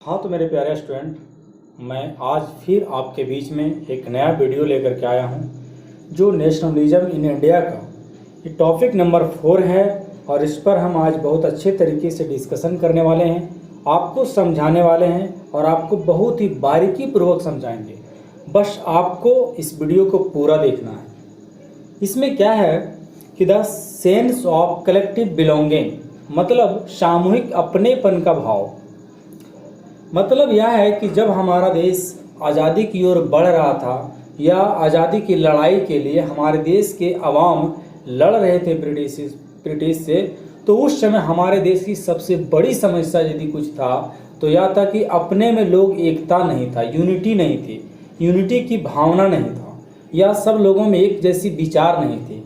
हाँ तो मेरे प्यारे स्टूडेंट, मैं आज फिर आपके बीच में एक नया वीडियो लेकर के आया हूँ जो नेशनलिज्म इन इंडिया का ये टॉपिक नंबर 4 है। और इस पर हम आज बहुत अच्छे तरीके से डिस्कशन करने वाले हैं, आपको समझाने वाले हैं और आपको बहुत ही बारीकी पूर्वक समझाएंगे। बस आपको इस वीडियो को पूरा देखना है। इसमें क्या है कि the sense of collective belonging, मतलब सामूहिक अपनेपन का भाव। मतलब यह है कि जब हमारा देश आज़ादी की ओर बढ़ रहा था या आज़ादी की लड़ाई के लिए हमारे देश के अवाम लड़ रहे थे ब्रिटिश से, तो उस समय हमारे देश की सबसे बड़ी समस्या यदि कुछ था तो यह था कि अपने में लोग एकता नहीं था, यूनिटी नहीं थी, यूनिटी की भावना नहीं था, या सब लोगों में एक जैसी विचार नहीं थी।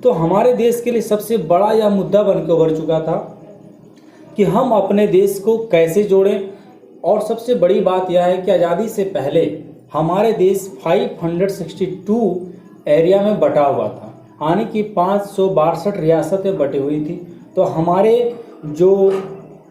तो हमारे देश के लिए सबसे बड़ा यह मुद्दा बनकर उभर चुका था कि हम अपने देश को कैसे जोड़ें। और सबसे बड़ी बात यह है कि आज़ादी से पहले हमारे देश 562 एरिया में बटा हुआ था, यानी कि 562 रियासतें बटी हुई थी। तो हमारे जो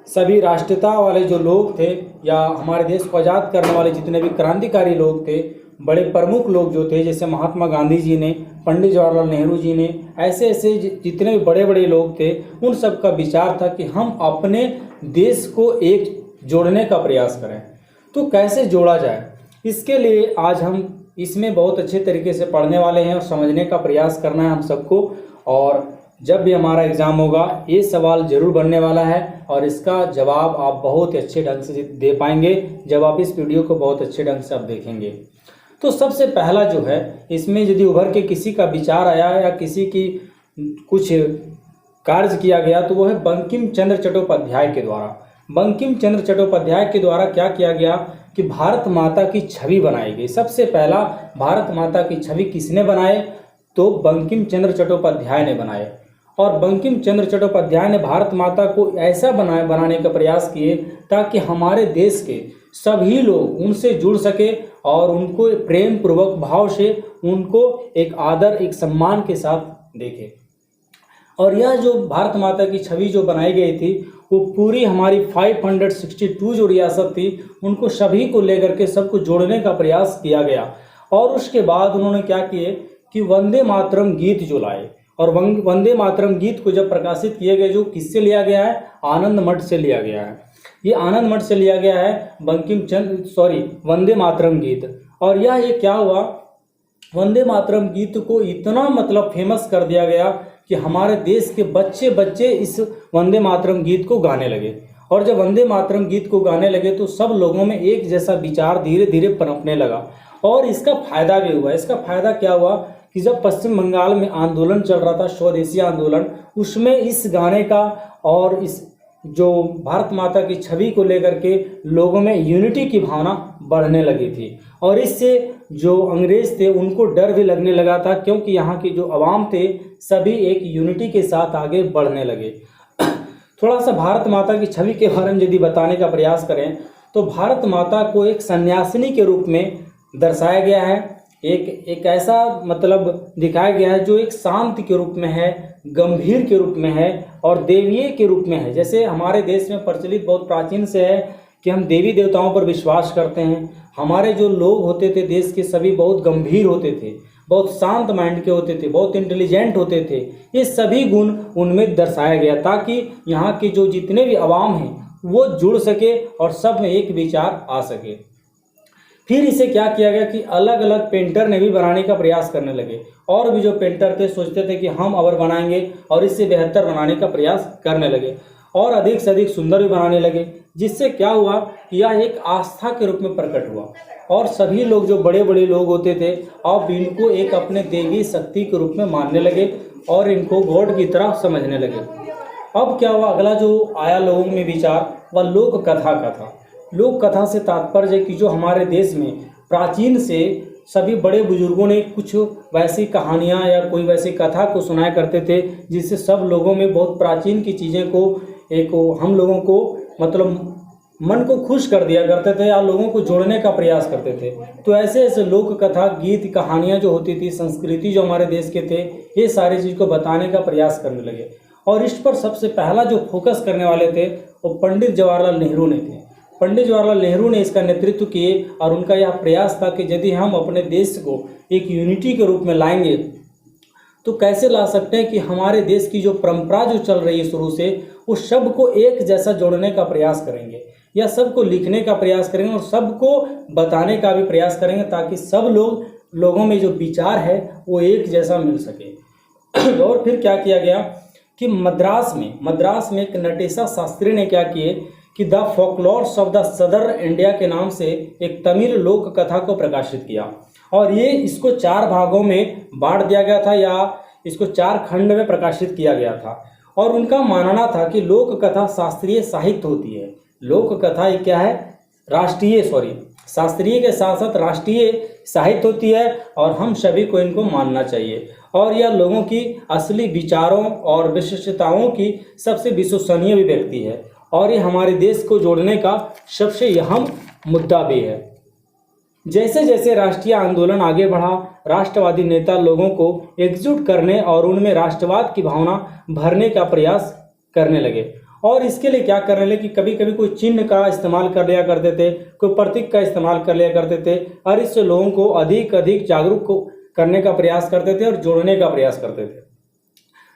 सभी राष्ट्रीयता वाले जो लोग थे या हमारे देश को आज़ाद करने वाले जितने भी क्रांतिकारी लोग थे, बड़े प्रमुख लोग जो थे, जैसे महात्मा गांधी जी ने, पंडित जवाहरलाल नेहरू जी ने, ऐसे ऐसे जितने भी बड़े बड़े लोग थे, उन सब का विचार था कि हम अपने देश को एक जोड़ने का प्रयास करें। तो कैसे जोड़ा जाए, इसके लिए आज हम इसमें बहुत अच्छे तरीके से पढ़ने वाले हैं और समझने का प्रयास करना है हम सबको। और जब भी हमारा एग्ज़ाम होगा ये सवाल जरूर बनने वाला है और इसका जवाब आप बहुत अच्छे ढंग से दे पाएंगे जब आप इस वीडियो को बहुत अच्छे ढंग से आप देखेंगे। तो सबसे पहला जो है, इसमें यदि उभर के किसी का विचार आया या किसी की कुछ कार्य किया गया तो वो है बंकिम चंद्र चट्टोपाध्याय के द्वारा। बंकिम चंद्र चट्टोपाध्याय के द्वारा क्या किया गया कि भारत माता की छवि बनाई गई। सबसे पहला भारत माता की छवि किसने बनाए तो बंकिम चंद्र चट्टोपाध्याय ने बनाए। और बंकिम चंद्र चट्टोपाध्याय ने भारत माता को ऐसा बनाने का प्रयास किए ताकि हमारे देश के सभी लोग उनसे जुड़ सके और उनको प्रेम पूर्वक भाव से उनको एक आदर, एक सम्मान के साथ देखे। और यह जो भारत माता की छवि जो बनाई गई थी वो पूरी हमारी 562 जो रियासत थी उनको सभी को लेकर के सबको जोड़ने का प्रयास किया गया। और उसके बाद उन्होंने क्या किए कि वंदे मातरम गीत जो लाए। और वंदे मातरम गीत को जब प्रकाशित किए गए, जो किससे लिया गया है, आनंद मठ से लिया गया है। ये आनंद मठ से लिया गया है वंदे मातरम गीत। और ये क्या हुआ, वंदे मातरम गीत को इतना मतलब फेमस कर दिया गया कि हमारे देश के बच्चे बच्चे इस वंदे मातरम गीत को गाने लगे। और जब वंदे मातरम गीत को गाने लगे तो सब लोगों में एक जैसा विचार धीरे धीरे पनपने लगा। और इसका फायदा भी हुआ। इसका फायदा क्या हुआ कि जब पश्चिम बंगाल में आंदोलन चल रहा था, स्वदेशी आंदोलन, उसमें इस गाने का और इस जो भारत माता की छवि को लेकर के लोगों में यूनिटी की भावना बढ़ने लगी थी। और इससे जो अंग्रेज थे उनको डर भी लगने लगा था, क्योंकि यहाँ के जो अवाम थे सभी एक यूनिटी के साथ आगे बढ़ने लगे। थोड़ा सा भारत माता की छवि के बारे में यदि बताने का प्रयास करें तो भारत माता को एक सन्यासिनी के रूप में दर्शाया गया है। एक ऐसा मतलब दिखाया गया है जो एक शांत के रूप में है, गंभीर के रूप में है और देवीय के रूप में है। जैसे हमारे देश में प्रचलित बहुत प्राचीन से है कि हम देवी देवताओं पर विश्वास करते हैं। हमारे जो लोग होते थे देश के सभी बहुत गंभीर होते थे, बहुत शांत माइंड के होते थे, बहुत इंटेलिजेंट होते थे। ये सभी गुण उनमें दर्शाया गया ताकि यहाँ के जो जितने भी अवाम हैं वो जुड़ सके और सब में एक विचार आ सके। फिर इसे क्या किया गया कि अलग अलग पेंटर ने भी बनाने का प्रयास करने लगे। और भी जो पेंटर थे सोचते थे कि हम और बनाएंगे और इससे बेहतर बनाने का प्रयास करने लगे और अधिक से अधिक सुंदर भी बनाने लगे। जिससे क्या हुआ कि यह एक आस्था के रूप में प्रकट हुआ और सभी लोग जो बड़े बड़े लोग होते थे अब इनको एक अपने देवी शक्ति के रूप में मानने लगे और इनको गॉड की तरह समझने लगे। अब क्या हुआ, अगला जो आया लोगों में विचार वह लोक कथा का था। लोक कथा से तात्पर्य कि जो हमारे देश में प्राचीन से सभी बड़े बुजुर्गों ने कुछ वैसी कहानियाँ या कोई वैसी कथा को सुनाया करते थे जिससे सब लोगों में बहुत प्राचीन की चीज़ें को हम लोगों को मतलब मन को खुश कर दिया करते थे या लोगों को जोड़ने का प्रयास करते थे। तो ऐसे ऐसे लोक कथा, गीत, कहानियाँ जो होती थी, संस्कृति जो हमारे देश के थे, ये सारी चीज़ को बताने का प्रयास करने लगे। और इस पर सबसे पहला जो फोकस करने वाले थे वो पंडित जवाहरलाल नेहरू ने थे। पंडित जवाहरलाल नेहरू ने इसका नेतृत्व किए और उनका यह प्रयास था कि यदि हम अपने देश को एक यूनिटी के रूप में लाएंगे तो कैसे ला सकते हैं कि हमारे देश की जो परंपरा जो चल रही है शुरू से, उस सब को एक जैसा जोड़ने का प्रयास करेंगे या सबको लिखने का प्रयास करेंगे और सबको बताने का भी प्रयास करेंगे ताकि सब लोगों में जो विचार है वो एक जैसा मिल सके। और फिर क्या किया गया कि मद्रास में एक नटेशा शास्त्री ने क्या किए कि द फोकलॉर्स ऑफ द सदर इंडिया के नाम से एक तमिल लोक कथा को प्रकाशित किया और ये इसको 4 भागों में बांट दिया गया था या इसको 4 खंड में प्रकाशित किया गया था। और उनका मानना था कि लोक कथा शास्त्रीय साहित्य होती है। लोक कथा ये क्या है? शास्त्रीय के साथ साथ राष्ट्रीय साहित्य होती है और हम सभी को इनको मानना चाहिए और यह लोगों की असली विचारों और विशिष्टताओं की सबसे विश्वसनीय अभिव्यक्ति है और ये हमारे देश को जोड़ने का सबसे अहम मुद्दा भी है। जैसे जैसे राष्ट्रीय आंदोलन आगे बढ़ा, राष्ट्रवादी नेता लोगों को एकजुट करने और उनमें राष्ट्रवाद की भावना भरने का प्रयास करने लगे और इसके लिए क्या करने लगे कि कभी कभी कोई चिन्ह का इस्तेमाल कर लिया करते थे, कोई प्रतीक का इस्तेमाल कर लिया करते थे और इससे लोगों को अधिक जागरूक करने का प्रयास करते थे और जोड़ने का प्रयास करते थे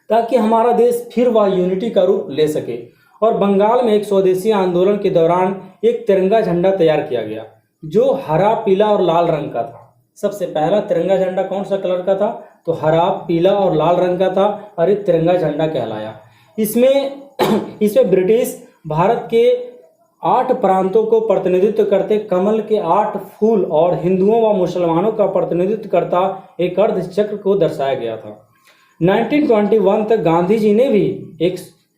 ताकि हमारा देश फिर वह यूनिटी का रूप ले सके। और बंगाल में एक स्वदेशी आंदोलन के दौरान एक तिरंगा झंडा तैयार किया गया जो हरा, पीला और लाल रंग का था। सबसे पहला तिरंगा झंडा कौन सा कलर का था? तो हरा, पीला और लाल रंग का था और ये तिरंगा झंडा कहलाया। इसमें ब्रिटिश भारत के 8 प्रांतों को प्रतिनिधित्व करते कमल के 8 फूल और हिंदुओं व मुसलमानों का प्रतिनिधित्व करता एक अर्धचक्र को दर्शाया गया था। 1921 तक गांधी जी ने भी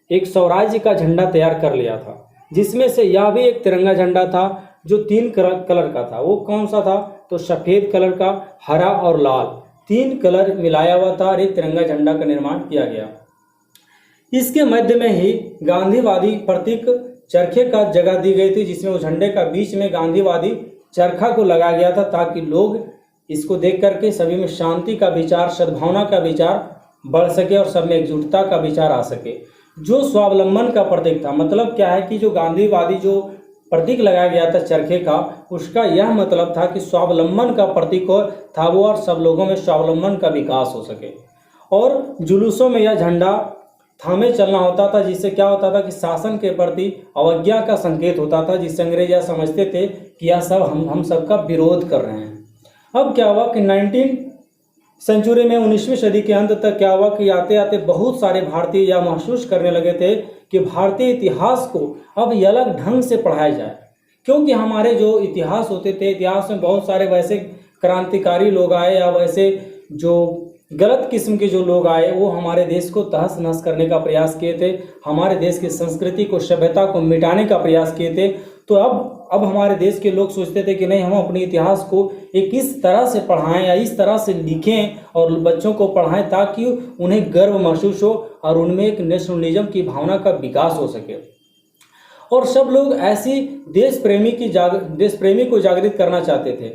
एक स्वराज्य का झंडा तैयार कर लिया था जिसमें से यह भी एक तिरंगा झंडा था जो 3 कलर का था। वो कौन सा था? तो सफ़ेद कलर का, हरा और लाल 3 कलर मिलाया हुआ था और एक तिरंगा झंडा का निर्माण किया गया। इसके मध्य में ही गांधीवादी प्रतीक चरखे का जगह दी गई थी जिसमें उस झंडे का बीच में गांधीवादी चरखा को लगाया गया था ताकि लोग इसको देख करके सभी में शांति का विचार, सद्भावना का विचार बढ़ सके और सब में एकजुटता का विचार आ सके। जो स्वावलंबन का प्रतीक था, मतलब क्या है कि जो गांधीवादी जो प्रतीक लगाया गया था चरखे का, उसका यह मतलब था कि स्वावलंबन का प्रतीक था वो और सब लोगों में स्वावलंबन का विकास हो सके। और जुलूसों में यह झंडा थामे चलना होता था जिससे क्या होता था कि शासन के प्रति अवज्ञा का संकेत होता था जिससे अंग्रेज यह समझते थे कि यह सब हम सबका विरोध कर रहे हैं। अब क्या हुआ कि 19वीं सेंचुरी में 19वीं सदी के अंत तक क्या हुआ कि आते आते बहुत सारे भारतीय यह महसूस करने लगे थे कि भारतीय इतिहास को अब अलग ढंग से पढ़ाया जाए, क्योंकि हमारे जो इतिहास होते थे, इतिहास में बहुत सारे वैसे क्रांतिकारी लोग आए या वैसे जो गलत किस्म के जो लोग आए वो हमारे देश को तहस नहस करने का प्रयास किए थे, हमारे देश की संस्कृति को, सभ्यता को मिटाने का प्रयास किए थे। तो अब हमारे देश के लोग सोचते थे कि नहीं, हम अपने इतिहास को एक इस तरह से पढ़ाएं या इस तरह से लिखें और बच्चों को पढ़ाएं ताकि उन्हें गर्व महसूस हो और उनमें एक नेशनलिज्म की भावना का विकास हो सके। और सब लोग ऐसी देश प्रेमी को जागृत करना चाहते थे,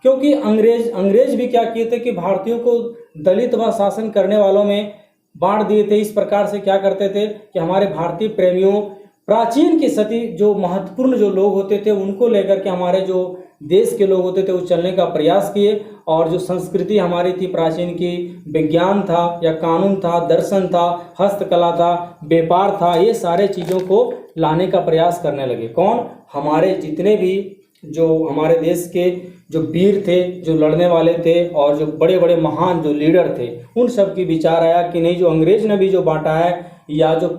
क्योंकि अंग्रेज भी क्या किए थे कि भारतीयों को दलित व शासन करने वालों में बांट दिए थे। इस प्रकार से क्या करते थे कि हमारे भारतीय प्रेमियों, प्राचीन के सती जो महत्वपूर्ण जो लोग होते थे उनको लेकर के हमारे जो देश के लोग होते थे वो चलने का प्रयास किए और जो संस्कृति हमारी थी प्राचीन की, विज्ञान था या कानून था, दर्शन था, हस्तकला था, व्यापार था, ये सारे चीज़ों को लाने का प्रयास करने लगे। कौन? हमारे जितने भी जो हमारे देश के जो वीर थे, जो लड़ने वाले थे और जो बड़े बड़े महान जो लीडर थे, उन सब की विचार आया कि नहीं, जो अंग्रेज ने भी जो बांटा है या जो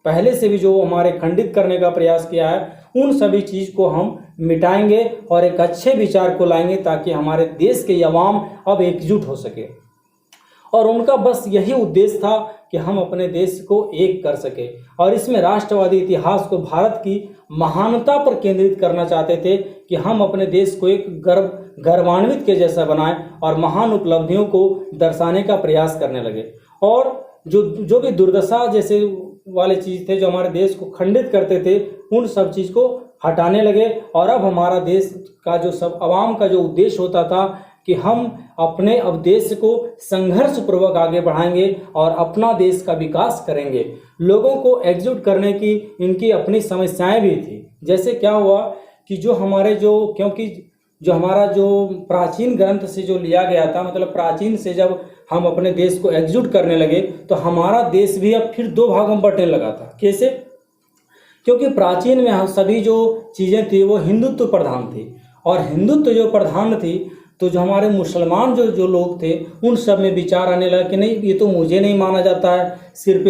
पहले से भी जो हमारे खंडित करने का प्रयास किया है, उन सभी चीज़ को हम मिटाएंगे और एक अच्छे विचार को लाएंगे ताकि हमारे देश के अवाम अब एकजुट हो सके। और उनका बस यही उद्देश्य था कि हम अपने देश को एक कर सके और इसमें राष्ट्रवादी इतिहास को भारत की महानता पर केंद्रित करना चाहते थे कि हम अपने देश को एक गर्वान्वित के जैसा बनाएं और महान उपलब्धियों को दर्शाने का प्रयास करने लगे। और जो भी दुर्दशा जैसे वाले चीज़ थे जो हमारे देश को खंडित करते थे, उन सब चीज़ को हटाने लगे। और अब हमारा देश का जो सब आवाम का जो उद्देश्य होता था कि हम अपने अब देश को संघर्ष पूर्वक आगे बढ़ाएंगे और अपना देश का विकास करेंगे। लोगों को एकजुट करने की इनकी अपनी समस्याएं भी थी। जैसे क्या हुआ कि जो हमारे क्योंकि जो हमारा जो प्राचीन ग्रंथ से जो लिया गया था, मतलब प्राचीन से जब हम अपने देश को एकजुट करने लगे तो हमारा देश भी अब फिर दो भागों में बंटने लगा था। कैसे? क्योंकि प्राचीन में हम सभी जो चीज़ें थी वो हिंदुत्व प्रधान थी, और हिंदुत्व जो प्रधान थी तो जो हमारे मुसलमान जो लोग थे उन सब में विचार आने लगा कि नहीं, ये तो मुझे नहीं माना जाता है, सिर्फ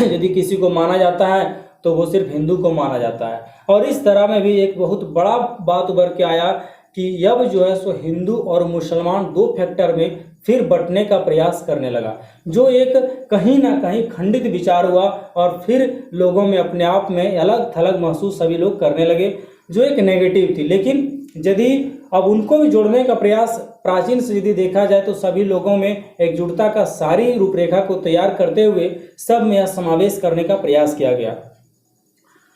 यदि किसी को माना जाता है तो वो सिर्फ हिंदू को माना जाता है। और इस तरह में भी एक बहुत बड़ा बात उभर के आया कि अब जो है सो हिंदू और मुसलमान दो फैक्टर में फिर बंटने का प्रयास करने लगा, जो एक कहीं ना कहीं खंडित विचार हुआ, और फिर लोगों में अपने आप में अलग थलग महसूस सभी लोग करने लगे, जो एक नेगेटिव थी। लेकिन यदि अब उनको भी जोड़ने का प्रयास प्राचीन से यदि देखा जाए तो सभी लोगों में एकजुटता का सारी रूपरेखा को तैयार करते हुए सब में यह समावेश करने का प्रयास किया गया।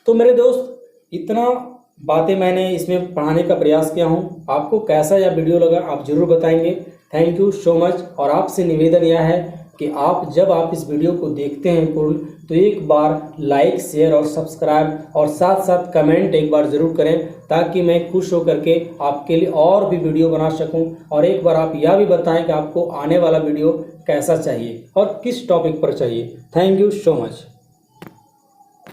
तो मेरे दोस्त, इतना बातें मैंने इसमें पढ़ाने का प्रयास किया हूँ। आपको कैसा यह वीडियो लगा आप ज़रूर बताएंगे। Thank you so much. और आपसे निवेदन यह है कि जब आप इस वीडियो को देखते हैं पूर्ण, तो एक बार लाइक, शेयर और सब्सक्राइब और साथ साथ कमेंट एक बार ज़रूर करें, ताकि मैं खुश होकर के आपके लिए और भी वीडियो बना सकूं। और एक बार आप यह भी बताएं कि आपको आने वाला वीडियो कैसा चाहिए और किस टॉपिक पर चाहिए। Thank you so much.